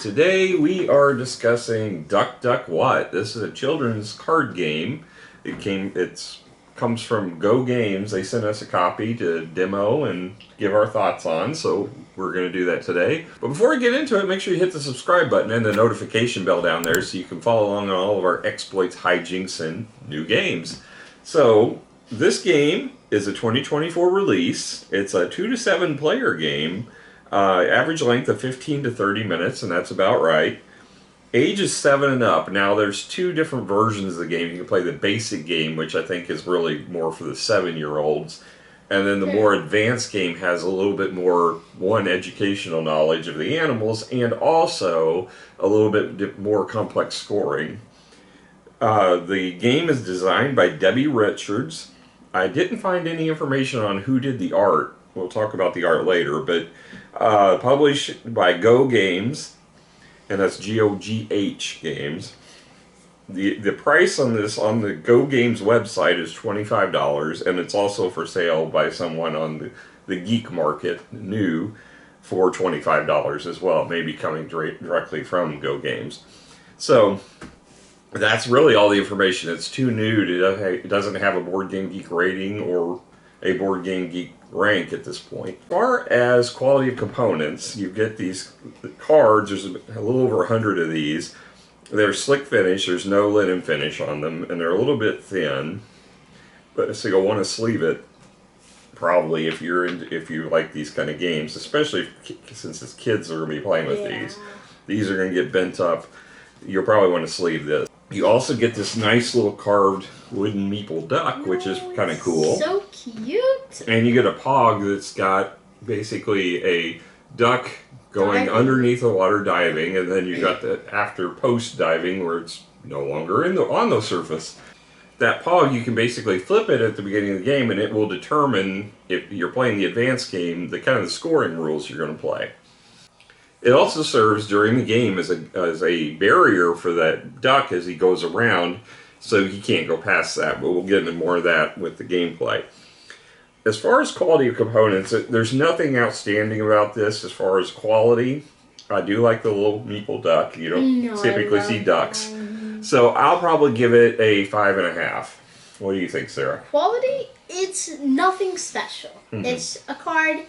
Today we are discussing Duck Duck What. This is a children's card game. It comes from Gogh Games. They sent us a copy to demo and give our thoughts on, so we're going to do that today. But before we get into it, make sure you hit the subscribe button and the notification bell down there so you can follow along on all of our exploits, hijinks, and new games. So this game is a 2024 release. It's a 2 to 7 player game. Average length of 15 to 30 minutes, and that's about right. Age is 7 and up. Now, there's two different versions of the game. You can play the basic game, which I think is really more for the 7-year-olds. And then the more advanced game has a little bit more, educational knowledge of the animals, and also a little bit more complex scoring. The game is designed by Debbie Richards. I didn't find any information on who did the art. We'll talk about the art later, but published by Gogh Games, and that's G-O-G-H Games. The price on this on the Gogh Games website is $25, and it's also for sale by someone on the Geek Market new for $25 as well. Maybe coming directly from Gogh Games. So that's really all the information. It's too new. It doesn't have a Board Game Geek rating or a Board Game Geek rank at this point. As far as quality of components, you get these cards. There's a little over 100 of these. They're slick finish. There's no linen finish on them, and they're a little bit thin. But so you'll want to sleeve it probably if you like these kind of games, especially since it's kids are going to be playing with these. These are going to get bent up. You'll probably want to sleeve this. You also get this nice little carved wooden meeple duck, which is kind of cool. So cute. And you get a pog that's got basically a duck going underneath the water diving, and then you got the post diving where it's no longer on the surface. That pog, you can basically flip it at the beginning of the game, and it will determine, if you're playing the advanced game, the kind of the scoring rules you're going to play. It also serves during the game as a barrier for that duck as he goes around, so he can't go past that, but we'll get into more of that with the gameplay. As far as quality of components, there's nothing outstanding about this as far as quality. I do like the little meeple duck. You don't typically see ducks. So I'll probably give it a 5.5. What do you think, Sarah? Quality, it's nothing special. It's a card,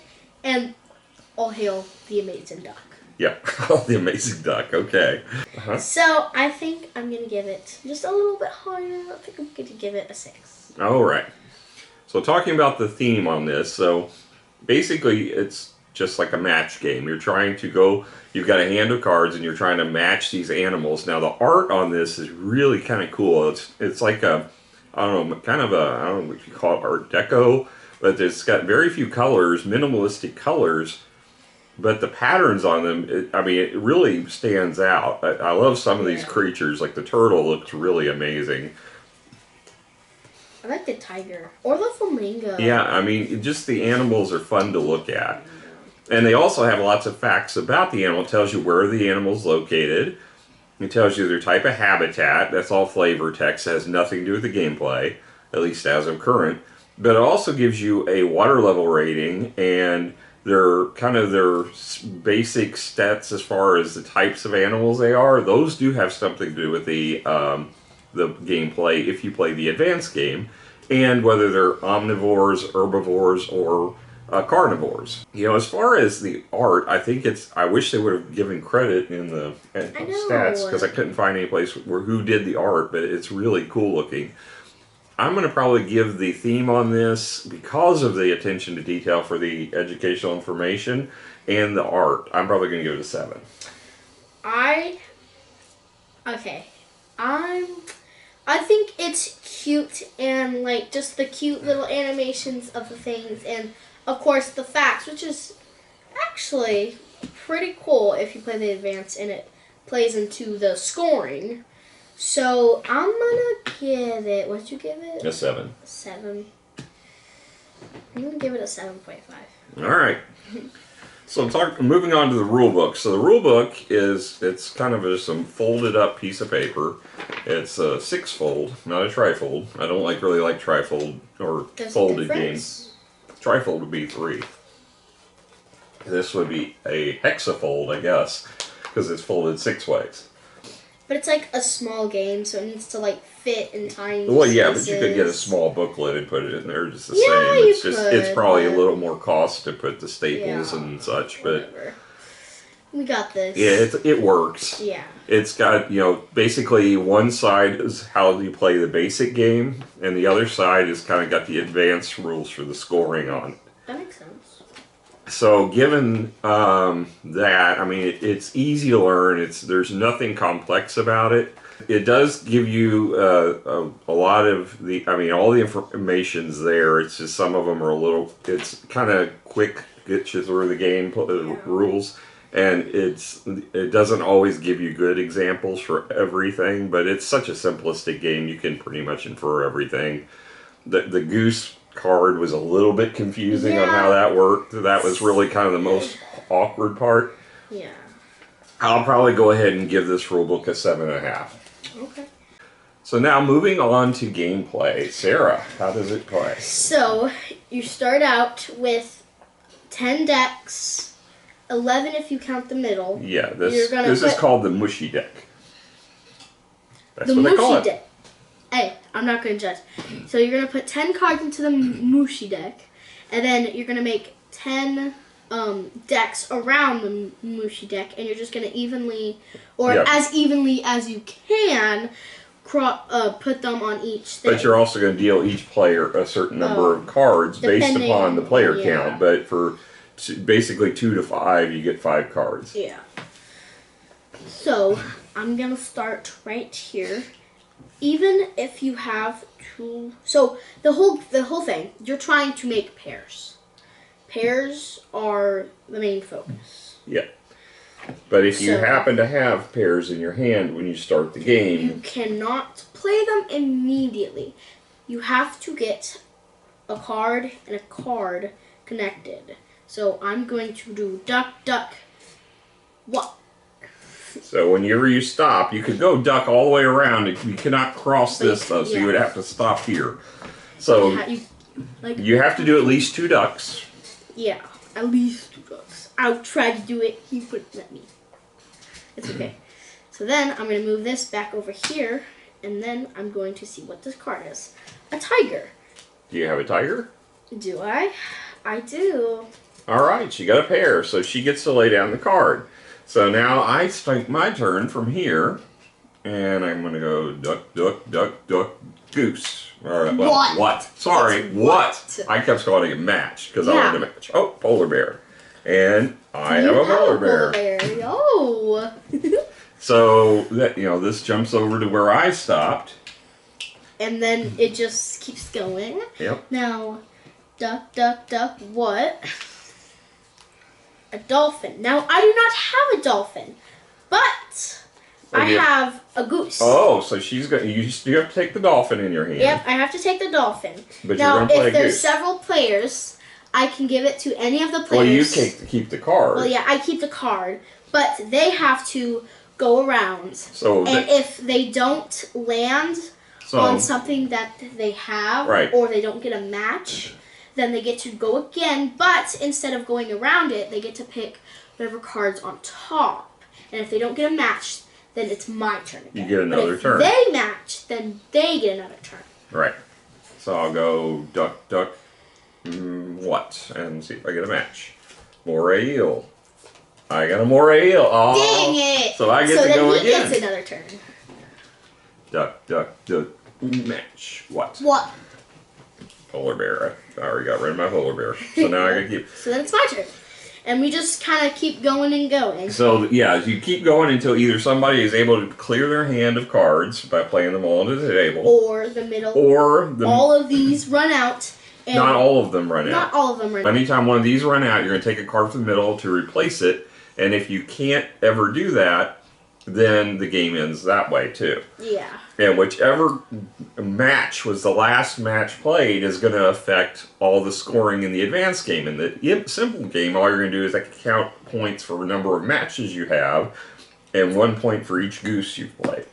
and all hail the amazing duck. Yeah, the amazing duck. Okay. So I think I'm going to give it just a little bit higher. I think I'm going to give it a 6. All right. So talking about the theme on this, so basically it's just like a match game. You're trying to go, you've got a hand of cards and you're trying to match these animals. Now the art on this is really kind of cool. It's like I don't know what you call it, Art Deco, but it's got very few colors, minimalistic colors. But the patterns on them, it really stands out. I love some of these creatures. Like the turtle looks really amazing. I like the tiger. Or the flamingo. Yeah, just the animals are fun to look at. And they also have lots of facts about the animal. It tells you where the animal's located. It tells you their type of habitat. That's all flavor text. It has nothing to do with the gameplay, at least as of current. But it also gives you a water level rating and their basic stats as far as the types of animals they are. Those do have something to do with the gameplay if you play the advanced game, and whether they're omnivores, herbivores, or carnivores. As far as the art, I wish they would have given credit in the stats, because I couldn't find any place who did the art, but it's really cool looking. I'm going to probably give the theme on this, because of the attention to detail for the educational information and the art, I'm probably going to give it a 7. I think it's cute, and like just the cute little animations of the things, and of course the facts, which is actually pretty cool if you play the advanced and it plays into the scoring. So I'm gonna give it. What'd you give it? A 7. 7. I'm gonna give it a 7.5. All right. So moving on to the rule book. So the rule book it's kind of just some folded up piece of paper. It's a 6-fold, not a trifold. I don't really like trifold or folded games. Trifold would be 3. This would be a hexafold, I guess. because it's folded 6 ways. But it's like a small game, so it needs to like fit in tiny Well, yeah, spaces. but you could get a small booklet and put it in there just the Yeah, same. It's you just could, it's probably but- a little more cost to put the staples Yeah, and such, but whatever. We got this. yeah, it works. Yeah. It's got, basically one side is how you play the basic game, and the other side is kind of got the advanced rules for the scoring on it. That makes sense. So, given that, I mean, it's easy to learn. There's nothing complex about it. It does give you a lot of all the information's there. It's just some of them are it's kind of quick, get you through the game rules. And it doesn't always give you good examples for everything, but it's such a simplistic game, you can pretty much infer everything. The goose card was a little bit confusing on how that worked. That was really kind of the most awkward part. Yeah. I'll probably go ahead and give this rulebook a 7.5. Okay. So now moving on to gameplay. Sarah, how does it play? So, you start out with 10 decks. 11 if you count the middle. Yeah, this is called the mushy deck. That's the what they call mushy it. deck. Hey, I'm not going to judge. So you're going to put 10 cards into the mushy deck, and then you're going to make 10 decks around the mushy deck, and you're just going to as evenly as you can, put them on each thing. But you're also going to deal each player a certain number of cards based upon the player count. But for basically 2 to 5, you get 5 cards. Yeah. So I'm gonna start right here. Even if you have two, so the whole thing, you're trying to make pairs. Pairs are the main focus. Yeah. But if you happen to have pairs in your hand when you start the game, you cannot play them immediately. You have to get a card and a card connected. So I'm going to do duck, duck, what? So whenever you stop, you could go duck all the way around. You cannot cross this, though, so you would have to stop here. So you have to do at least 2 ducks. Yeah, at least 2 ducks. I'll try to do it. He wouldn't let me. It's okay. So then I'm going to move this back over here, and then I'm going to see what this card is. A tiger. Do you have a tiger? Do I? I do. All right, she got a pair, so she gets to lay down the card. So now I take my turn from here, and I'm going to go duck, duck, duck, duck, goose. All right, well, what? Sorry, what? I kept calling it match, because I wanted to match. Oh, polar bear. And I have a polar bear. Oh. So, this jumps over to where I stopped. And then it just keeps going. Yep. Now, duck, duck, duck, what? A dolphin. Now, I do not have a dolphin, but I have a goose. Oh, so she's got. You have to take the dolphin in your hand. Yep, I have to take the dolphin. But now, you're going to play if there's goose. Several players, I can give it to any of the players. Well, you keep the card. Well, yeah, I keep the card, but they have to go around. So and if they don't land on something that they have, or they don't get a match, then they get to go again, but instead of going around it, they get to pick whatever card's on top. And if they don't get a match, then it's my turn again. You get another turn. If they match, then they get another turn. Right. So I'll go duck, duck, what? And see if I get a match. Moray eel. I got a moray eel. Oh, dang it! So I get to go again. So then he gets another turn. Duck, duck, duck, match. What? What? Polar bear. I already got rid of my polar bear. So now I gotta keep. So then it's my turn. And we just kind of keep going and going. So, yeah, you keep going until either somebody is able to clear their hand of cards by playing them all to the table. Or the middle. Or all of these run out. And not all of them run out. Not all of them run out. Anytime one of these run out, you're going to take a card from the middle to replace it. And if you can't ever do that, then the game ends that way, too. Yeah. And whichever match was the last match played is going to affect all the scoring in the advanced game. In the simple game, all you're going to do is count points for the number of matches you have, and 1 point for each goose you've played.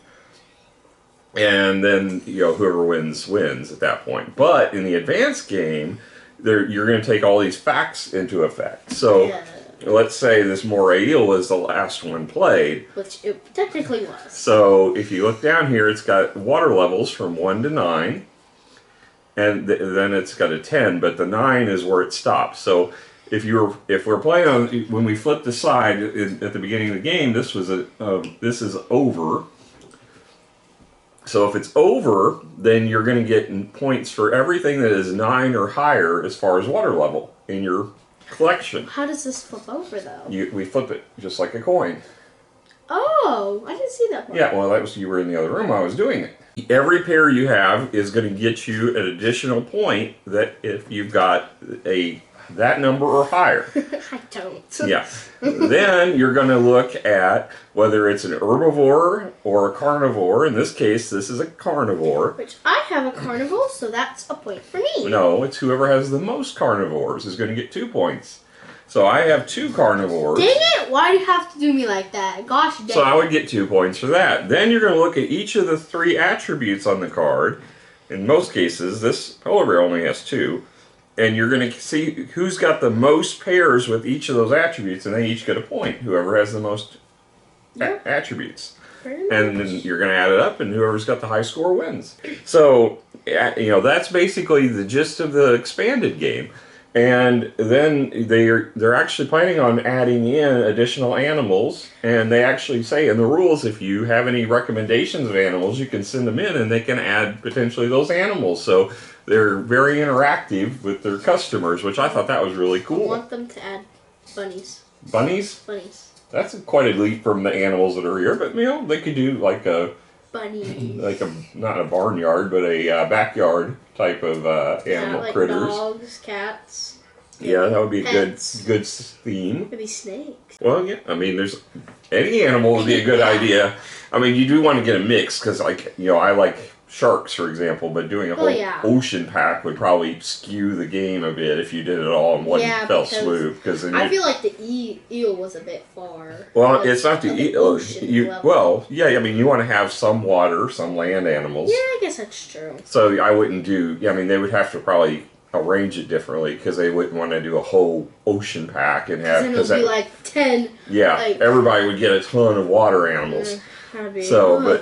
And then, whoever wins, wins at that point. But in the advanced game, you're going to take all these facts into effect. So, let's say this moray eel was the last one played. Which it technically was. So if you look down here, it's got water levels from 1 to 9. And then it's got a 10, but the 9 is where it stops. So if we're playing on, when we flip the side at the beginning of the game, this is over. So if it's over, then you're going to get points for everything that is 9 or higher as far as water level in your collection. How does this flip over though? We flip it just like a coin. Oh, I didn't see that one. Yeah, well, that was, you were in the other room. I was doing it. Every pair you have is going to get you an additional point that if you've got that number or higher. I don't. Yeah. Then you're going to look at whether it's an herbivore or a carnivore. In this case, this is a carnivore. Which I have a carnivore, so that's a point for me. No, it's whoever has the most carnivores is going to get 2 points. So I have 2 carnivores. Dang it! Why do you have to do me like that? Gosh dang. So I would get 2 points for that. Then you're going to look at each of the 3 attributes on the card. In most cases, this polar bear only has 2. And you're going to see who's got the most pairs with each of those attributes, and they each get a point. Whoever has the most attributes. And then you're going to add it up, and whoever's got the high score wins. So, that's basically the gist of the expanded game. And then they're actually planning on adding in additional animals, and they actually say in the rules if you have any recommendations of animals, you can send them in and they can add potentially those animals. So they're very interactive with their customers, which I thought that was really cool. I want them to add bunnies. Bunnies? Bunnies. That's quite a leap from the animals that are here, but they could do like a bunnies. Like not a barnyard, but a backyard type of animal like critters. Dogs, cats. Yeah, that would be a good pets. theme. Maybe snakes. Well, yeah, I mean, there's any animal would be a good idea. I mean, you do want to get a mix because, I like sharks, for example, but doing a whole ocean pack would probably skew the game a bit if you did it all in one fell swoop. Because I feel like the eel was a bit far. Well, it's not the eel. You want to have some water, some land animals. Yeah, I guess that's true. So I wouldn't do. They would have to probably arrange it differently because they wouldn't want to do a whole ocean pack and have. Then it would be like 10. Yeah, everybody would get a ton of water animals. That'd be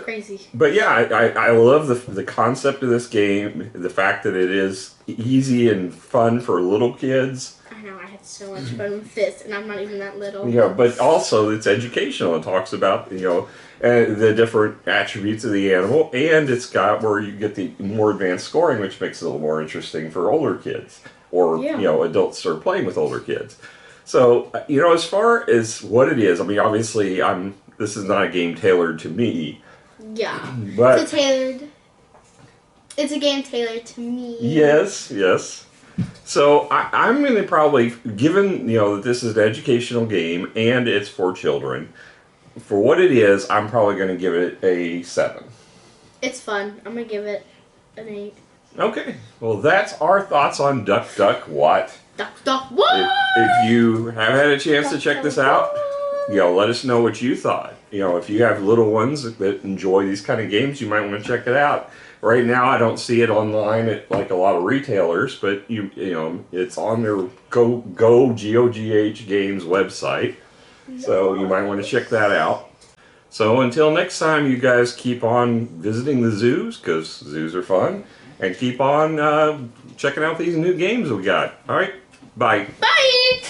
crazy. But yeah, I love the concept of this game. The fact that it is easy and fun for little kids. I know, I had so much fun with this, and I'm not even that little. Yeah, but also it's educational. It talks about the different attributes of the animal, and it's got where you get the more advanced scoring, which makes it a little more interesting for older kids or adults that are playing with older kids. So as far as what it is, obviously this is not a game tailored to me. Yeah, but it's a game tailored to me. Yes. So I'm going to probably, given that this is an educational game and it's for children, for what it is, I'm probably going to give it a 7. It's fun. I'm going to give it an 8. Okay. Well, that's our thoughts on Duck, Duck, What. Duck, Duck, What? If you have had a chance to check this out, let us know what you thought. If you have little ones that enjoy these kind of games, you might want to check it out. Right now, I don't see it online at like a lot of retailers, but it's on their Gogh Games website. So you might want to check that out. So until next time, you guys keep on visiting the zoos, because zoos are fun, and keep on checking out these new games we got. All right, bye. Bye!